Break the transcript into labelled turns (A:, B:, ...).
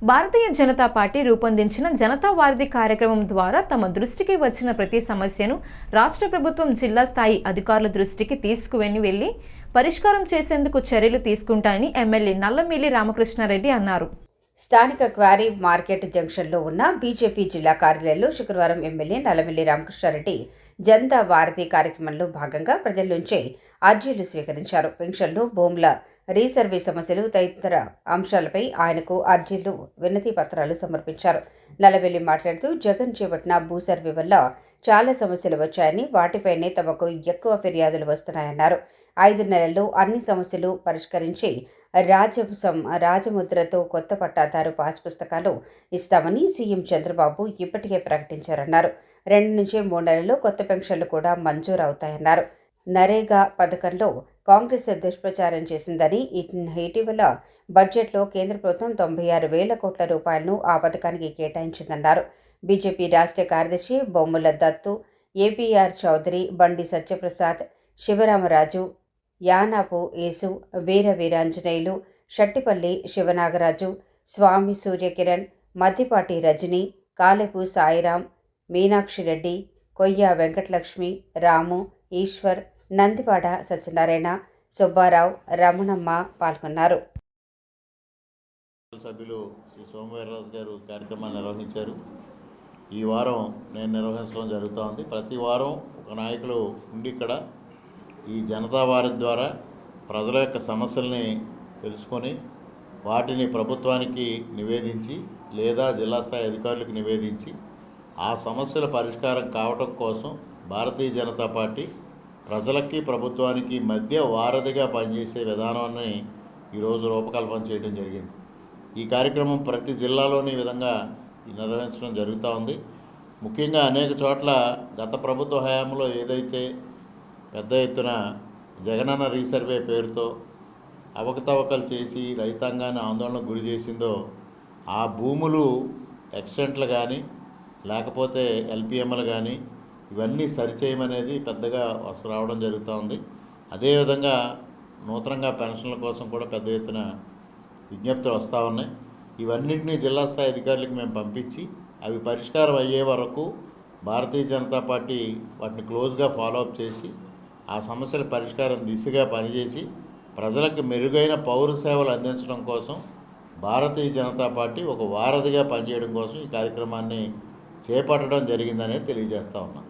A: Bharatiya Janata party రూపొందించిన జనతా వారధి కార్యక్రమం ద్వారా తమ దృష్టికి వచ్చిన ప్రతి సమస్యను రాష్ట్ర ప్రభుత్వం జిల్లా స్థాయి అధికారుల దృష్టికి తీసుకువెళ్లి పరిష్కారం చేసేందుకు చర్యలు తీసుకుంటానని ఎమ్మెల్యే నల్లమిల్లి రామకృష్ణారెడ్డి అన్నారు.
B: స్థానిక క్వారీ మార్కెట్ జంక్షన్లో ఉన్న బీజేపీ జిల్లా కార్యాలయంలో శుక్రవారం ఎమ్మెల్యే నల్లమిల్లి రామకృష్ణారెడ్డి జనతా వారధి కార్యక్రమంలో భాగంగా ప్రజల నుంచే అర్జీలు స్వీకరించారు. పెన్షన్లు, భూముల రీసర్వే సమస్యలు తదితర అంశాలపై ఆయనకు అర్జీలు, వినతి పత్రాలు సమర్పించారు. నల్లమిల్లి మాట్లాడుతూ జగన్ చేపట్టిన భూ సర్వే వల్ల చాలా సమస్యలు వచ్చాయని, వాటిపైనే తమకు ఎక్కువ ఫిర్యాదులు వస్తున్నాయన్నారు. 5 నెలల్లో అన్ని సమస్యలు పరిష్కరించి రాజముద్రతో కొత్త పట్టాదారు పాస్ పుస్తకాలు ఇస్తామని సీఎం చంద్రబాబు ఇప్పటికే ప్రకటించారన్నారు. 2 నుంచి 3 నెలల్లో కొత్త పెన్షన్లు కూడా మంజూరు అవుతాయన్నారు. నరేగా పథకంలో కాంగ్రెస్ దుష్ప్రచారం చేసిందని, ఇటీవల బడ్జెట్లో కేంద్ర ప్రభుత్వం 96,000 కోట్ల రూపాయలను ఆ పథకానికి కేటాయించిందన్నారు. బీజేపీ రాష్ట్ర కార్యదర్శి బొమ్మల దత్తు, ఏపీఆర్ చౌదరి, బండి సత్యప్రసాద్, శివరామరాజు, యానాపు యేసు, వీర వీరాంజనేయులు, షట్టిపల్లి శివనాగరాజు, స్వామి సూర్యకిరణ్, మద్దిపాటి రజని, కాలెపు సాయిరాం, మీనాక్షిరెడ్డి, కొయ్య వెంకటలక్ష్మి, రాము, ఈశ్వర్, నందివాడ సత్యనారాయణ, సుబ్బారావు, రమణమ్మ పాల్గొన్నారు.
C: సభ్యులు శ్రీ సోమవీర్రాజు గారు కార్యక్రమాన్ని నిర్వహించారు. ఈ వారం నేను నిర్వహించడం జరుగుతోంది. ప్రతి వారం ఒక నాయకులు ఉండి ఇక్కడ ఈ జనతా వారధి ద్వారా ప్రజల యొక్క సమస్యల్ని తెలుసుకొని వాటిని ప్రభుత్వానికి నివేదించి లేదా జిల్లా స్థాయి అధికారులకు నివేదించి ఆ సమస్యల పరిష్కారం కావటం కోసం భారతీయ జనతా పార్టీ ప్రజలకి ప్రభుత్వానికి మధ్య వారధిగా పనిచేసే విధానాన్ని ఈరోజు రూపకల్పన చేయడం జరిగింది. ఈ కార్యక్రమం ప్రతి జిల్లాలోని విధంగా నిర్వహించడం జరుగుతూ ఉంది. ముఖ్యంగా అనేక చోట్ల గత ప్రభుత్వ హయాంలో ఏదైతే పెద్ద ఎత్తున జగనన్న రీసర్వే పేరుతో అవకతవకలు చేసి రైతాంగాన్ని ఆందోళనకు గురి చేసిందో ఆ భూములు ఎక్స్టెంట్లు కానీ లేకపోతే ఎల్పిఎంలు కానీ ఇవన్నీ సరిచేయమనేది పెద్దగా రావడం జరుగుతూ ఉంది. అదేవిధంగా నూతనంగా పెన్షన్ల కోసం కూడా పెద్ద ఎత్తున విజ్ఞప్తులు వస్తూ ఉన్నాయి. ఇవన్నింటినీ జిల్లా స్థాయి అధికారులకు మేము పంపించి అవి పరిష్కారం అయ్యే వరకు భారతీయ జనతా పార్టీ వాటిని క్లోజ్గా ఫాలోఅప్ చేసి ఆ సమస్యల పరిష్కారం దిశగా పనిచేసి ప్రజలకు మెరుగైన పౌర సేవలు అందించడం కోసం భారతీయ జనతా పార్టీ ఒక వారధిగా పనిచేయడం కోసం ఈ కార్యక్రమాన్ని చేపట్టడం జరిగిందనే తెలియజేస్తా ఉన్నాం.